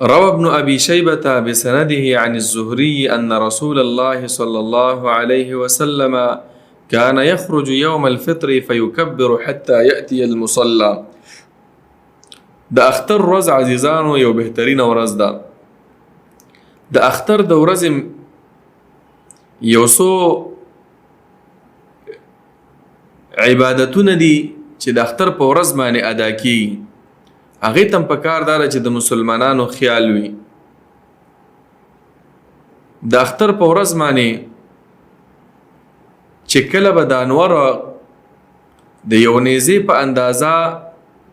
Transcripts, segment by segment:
روى ابن أبي شيبة بسنده عن الزهري أن رسول الله صلى الله عليه وسلم كان يخرج يوم الفطر فيكبر حتى يأتي المصلى. د اختر ورځ عزیزانو یو بهترینه ورځ ده. د اختر د ورځې یو څو عبادتونه دي چې د اختر په ورځ باندې ادا کیږي. هغې ته هم پکار ده چې د مسلمانانو خیال وي. د اختر په ورځ باندې چې کله به د انور د یو نیزې په اندازه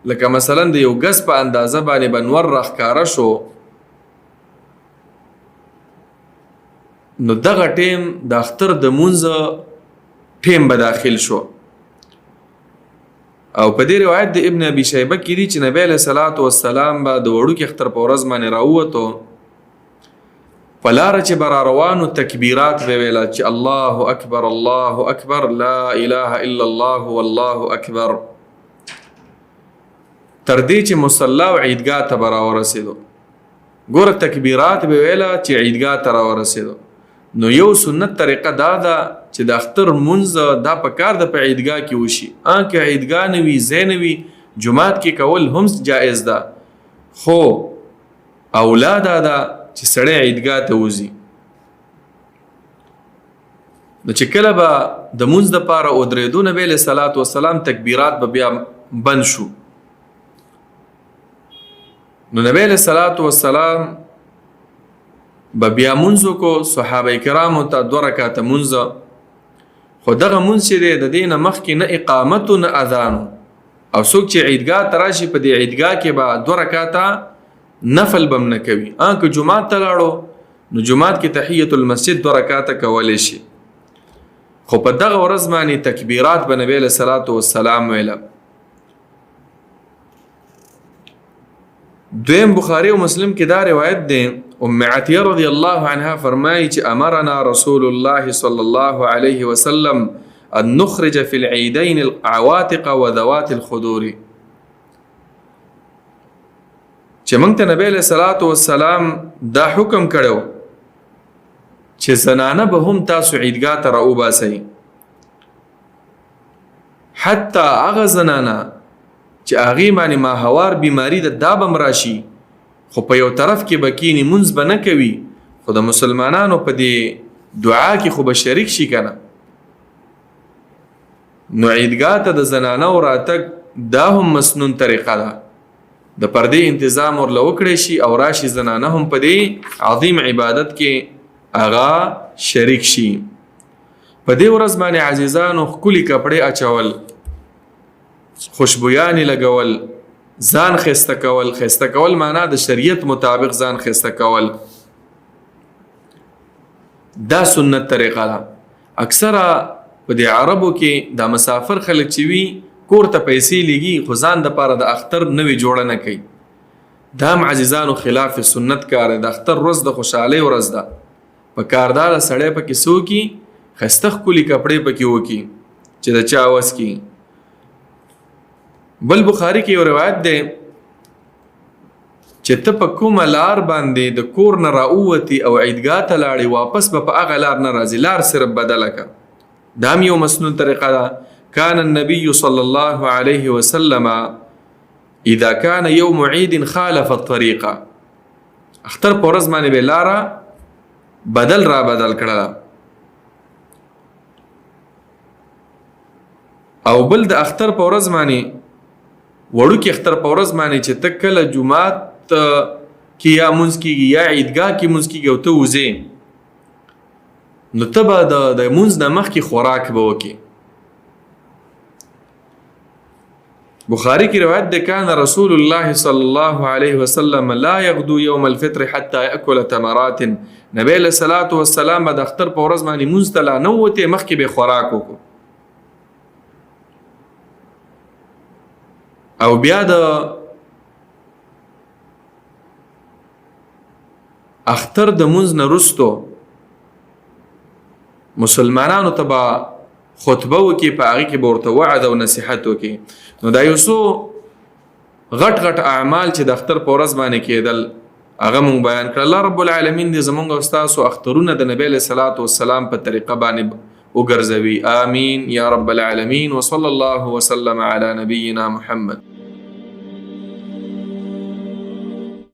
لکه مثلا د یو ګز په اندازه باندې به انور راښکاره شو، نو دغه ټیم د اختر د مونځ ټیم به داخل شو. او په دې روایت د ابن ابي شیبه کې دي چې نبی علیه الصلاۃ والسلام به د وړوکي اختر په ورځ باندې راووتو، په لاره چې به را روانو تکبیرات به ویله چې الله اکبر الله اکبر لا اله الا الله والله اکبر، تر دې چې مصلی او عیدګاه ته به راورسېدو. ګوره تکبیرات به ویله چې عیدګاه ته راورسېدو. نو یو سنت طریقه دا ده چې د اختر مونځ دا په کار د په عیدګاه کې وشي. که عیدګاه نه وي، ځای نه وي، جومات کې کول هم جایز ده، خو اولا دا ده چې سړی عیدګاه ته وځي. نو چې کله به د مونځ دپاره ودرېدو، نبی علیه الصلاۃ والسلام تکبیرات به بیا بند شو. نو نبی علیه الصلاۃ والسلام به بیا مونځ وکړو، صحابه کرامو ته 2 رکعاته مونځ. خو دغه مونځ چې دی د دې نه مخکې نه اقامت و نه اذان، او څوک چې عیدګاه ته راشي په دې عیدګاه کې به 2 رکعاته نفل به هم نه کوي. که جومات ته لاړو نو جومات کې تحیت المسجد 2 رکعاته کولی شي. خو په دغه ورځ باندې تکبیرات به نبی علیه الصلاۃ والسلام ویله. دویم بخاری و مسلم کې دا روایت دی، ام عطیه رضی الله عنها فرمایي چې امرنا رسول الله صلی الله علیه وسلم ان نخرج فی العیدین العواتق وذوات الخدور. چې موږ ته نبی علیه الصلاۃ والسلام دا حکم کړو چې زنانه به هم تاسو عیدګاه ته راوباسئ، حتی هغه زنانه چې هغې باندې ماهوار بیماری ده دا به هم راشي، خو په یو طرف کې به کینی مونځ به نه کوي، خو د مسلمانانو په دې دعا کې خو به شریک شي که نه. نو عیدګاه ته د زنانو راتګ دا هم مسنون طریقه ده، د پردې انتظام ورله وکړی شي او راشي زنانه هم په دې عظیم عبادت کې هغه شریک شي. په دې ورځ باندې عزیزانو ښکلي کپړې اچول، خوشبویانې لګول، ځان خسته کول. خسته کول معنا د شریعت مطابق ځان خسته کول، دا سنت طریقه ده. اکثره په دې عربو کې دا مسافر خلک چې وي کور ته پیسې لګي، خو ځان دپاره د اختر نوې جوړه نه کوي. دا هم عزیزانو خلاف سنت کار دی. د اختر ورځ د خوشحالۍ ورځ ده، په کار دا د سړی پکې څه وکړي، ښایسته ښکلي کپړې پکې وکړي چې د چا وس کړي. بل بخاری کې یو روایت دی چې ته په کومه لار باندې د کور نه راووتې او عیدګاه ته لاړې، واپس به په هغه لار نه راځي، لار صرف بدله که. دا هم یو مسنون طریقه ده. کان النبي صلی الله علیه وسلم اذا کان یوم عید خالف الطریقه. اختر په ورځ باندې به لاره بدل کړله. او بل د اختر په ورځ باندې وړوکي اختر په ورځ باندې چې ته کله جومات کې یا مونځ کېږي یا عیدګاه کې مونځ کېږي او ته وځې، نو ته به د مونځ نه مخکې خوراک به وکړې. بخاری کی روایت ده کان رسول الله صلی الله علیه وسلم لا یغدو یوم الفطر حتی یأکل تمرات. نبی علیہ الصلوۃ والسلام به د اختر په ورځ باندې مونځ ته لا نه ووتې، مخکې به خوراک وکړو. او بیا د اختر د مونځ نه وروستو مسلمانانو ته به خطبه وکړي، په هغې کې به ورته وعظ او نصیحت وکړي. نو دا یو څو غټ اعمال چې د اختر په ورځ باندې کېدل، هغه مونږ بیان کړ. الله رب العالمین دې زمونږ او ستاسو اخترونه د نبی علیہ الصلوۃ والسلام په طریقه باندې وګرځوي. آمین یا رب العالمین. وصلی الله وسلم علی نبینا محمد.